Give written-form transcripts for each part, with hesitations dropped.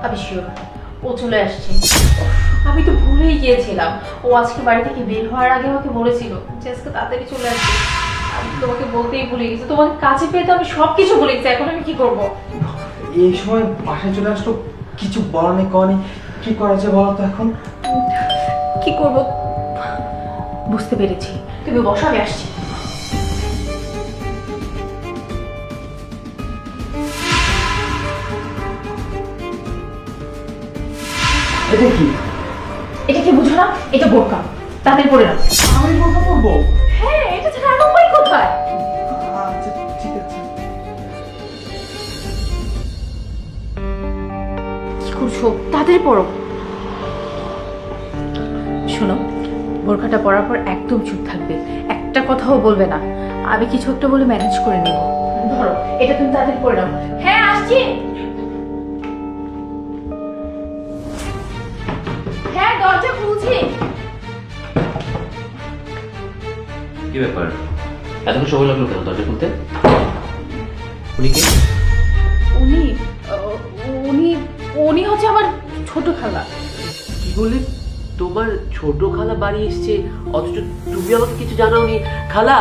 আমি শিওর ও চলে আসছে। আমি তো ভুলেই গিয়েছিলাম, ও আজকে বাড়ি থেকে বের হওয়ার আগে আমাকে বলেছিল যে আজকে তাড়াতাড়ি চলে আসবে। আমি তোমাকে বলতেই ভুলে গেছি, তোমাকে কাছে পেয়ে তো আমি সবকিছু ভুলে গেছি। এখন আমি কি করব? এই সময় বাসায় চলে আসলো, কিছু বলা নেই কওয়া নেই, কি করা যায় বলো তো এখন? কি করব বুঝতে পেরেছি, তুমি বসো, আমি আসছি। এটা কি? এটা কি বুঝো না? এটা বোরকা, তাদের পরে নাও। আমি বোরকা পরবো? হ্যাঁ, এটা ছাড়া আর উপায় কোথায়? আচ্ছা ঠিক আছে। কি করছো? তাদের পরো। শোনো, বোরখাটা পরার পর একদম চুপ থাকবে, একটা কথাও বলবে না। আমি কিছু একটা বলে ম্যানেজ করে নেব। ধরো, এটা তুমি তাদের পরে নাও। হ্যাঁ, আসছি। হ্যাঁ, দরজা খুলছি। কি ব্যাপার, এতক্ষণ সময় লাগলো কেন দরজা খুলতে? উনি কে? উনি উনি উনি হচ্ছে আমার ছোট খালা। কি বললে? তোমার ছোট খালা বাড়ি এসছে, অথচ তুমি আমাকে কিছু জানাওনি? খালা,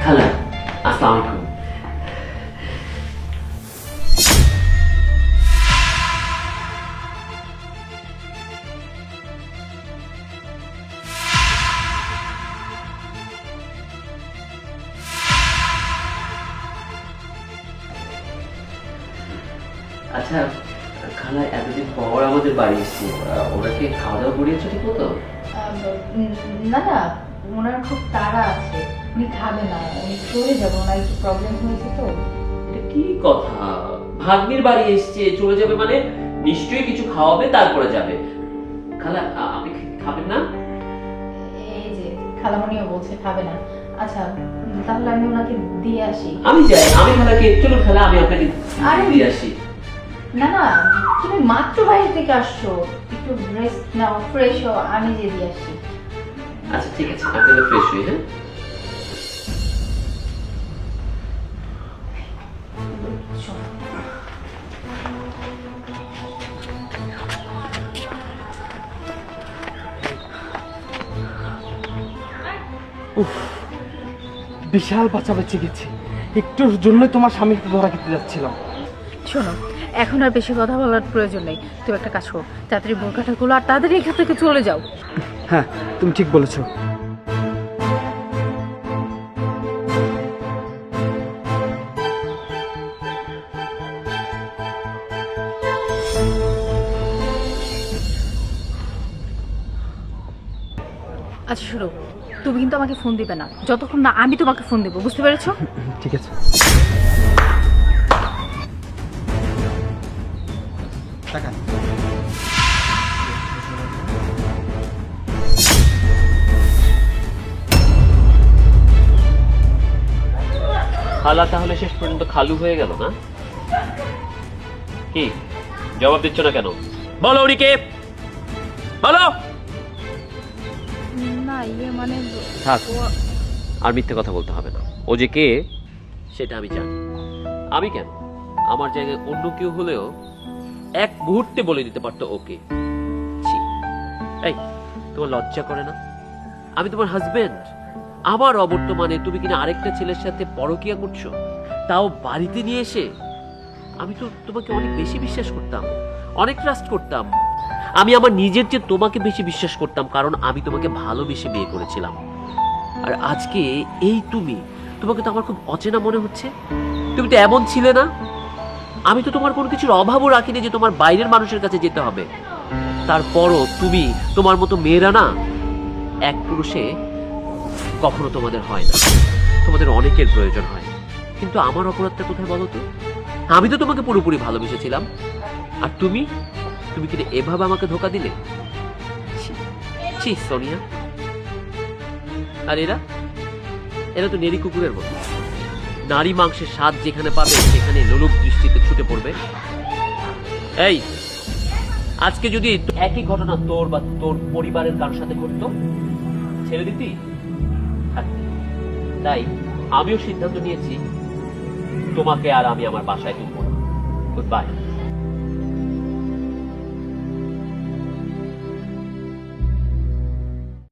খালা আসসালামু আলাইকুম। আচ্ছা খালা, এতদিন পর আমাদের বাড়ি এসছে, ওনাকে খাওয়া দাওয়া করিয়েছো ঠিক মতো? না না, ওনার খুব তাড়া আছে, উনি খাবে না, উনি চলে যাবে, ওনার একটু প্রবলেম হয়েছে তো। এটা কি কথা? ভাগ্নির বাড়ি এসছে, চলে যাবে মানে নিশ্চয়ই কিছু খাওয়াবে তারপরে যাবে। খালা আপনি খাবেন না? এই যে খালামণিও বলছে খাবে না। আচ্ছা, তাহলে আমি ওনাকে দিয়ে আসি। আমি যাই, আমি খালাকে, চলুন খালা আমি আপনাকে আরে, দিয়ে আসি। না না, তুমি মাত্র বাইরে থেকে আসছো, একটু রেস্ট নাও, ফ্রেশ হও, আমি যে দিয়ে আসি। আচ্ছা ঠিক আছে, আপনাদের ফ্রেশ হই। হ্যাঁ চলো। বিশাল বাঁচাবাচি গেছি, একটুর জন্যই তোমার স্বামীকে ধরা খেতে যাচ্ছিলাম। শোনো, এখন আর বেশি কথা বলার প্রয়োজন নেই। তুমি একটা কাজ করো, তাড়াতাড়ি বোরখাটা খুলো আর তাড়াতাড়ি এখান থেকে চলে যাও। হ্যাঁ তুমি ঠিক বলেছো। আচ্ছা শোনো, তুমি কিন্তু আমাকে ফোন দিবে না যতক্ষণ না আমি তোমাকে ফোন দেবো, বুঝতে পেরেছো? ঠিক আছে। টাকা খালা তাহলে শেষ পর্যন্ত খালু হয়ে গেল না? কি জবাব দিচ্ছ না কেন? বলো উনি কে, বলো। না মানে থাক, আর মিথ্যে কথা বলতে হবে না। ও যে কে সেটা আমি জানি। আমি কেন, আমার জায়গায় অন্য কেউ হলেও এক মুহূর্তে বলে দিতে পারতো ওকে। ছি, এই তোমার লজ্জা করে না? আমি তোমার হাজবেন্ড, আমার অবর্তমানে তুমি কিনা আরেকটা ছেলের সাথে পরকিয়া করছো, তাও বাড়িতে নিয়ে এসে। আমি তো তোমাকে অনেক বেশি বিশ্বাস করতাম, অনেক ট্রাস্ট করতাম। আমি আমার নিজের চেয়ে তোমাকে বেশি বিশ্বাস করতাম, কারণ আমি তোমাকে ভালোবেসে বিয়ে করেছিলাম। আর আজকে এই তোমাকে তো আমার খুব অচেনা মনে হচ্ছে। তুমি তো এমন ছিলে না। আমি তো তোমার কোনো কিছুর অভাবও রাখিনি যে তোমার বাইরের মানুষের কাছে যেতে হবে। তারপরও তুমি, তোমার মতো মেয়েরা না এক পুরুষে কখনো তোমাদের হয় না, তোমাদের অনেকের প্রয়োজন হয়। কিন্তু আমার অপরাধটা কোথায় বলো তো? আমি তো তোমাকে পুরোপুরি ভালোবেসেছিলাম, আর তুমি কিন্তু এভাবে আমাকে ধোকা দিলে। ছি সোনিয়া। আর এরা তো নেরি কুকুরের মতো, নারী মাংসের স্বাদ যেখানে পাবে সেখানে লোলুপ দৃষ্টিতে ছুটে পড়বে। এই আজকে যদি একই ঘটনা তোর বা তোর পরিবারের কারোর সাথে ঘটতো, ছেড়ে দিতি? তাই আমিও সিদ্ধান্ত নিয়েছি তোমাকে আর আমি আমার বাসায় তুলবো না। Good bye.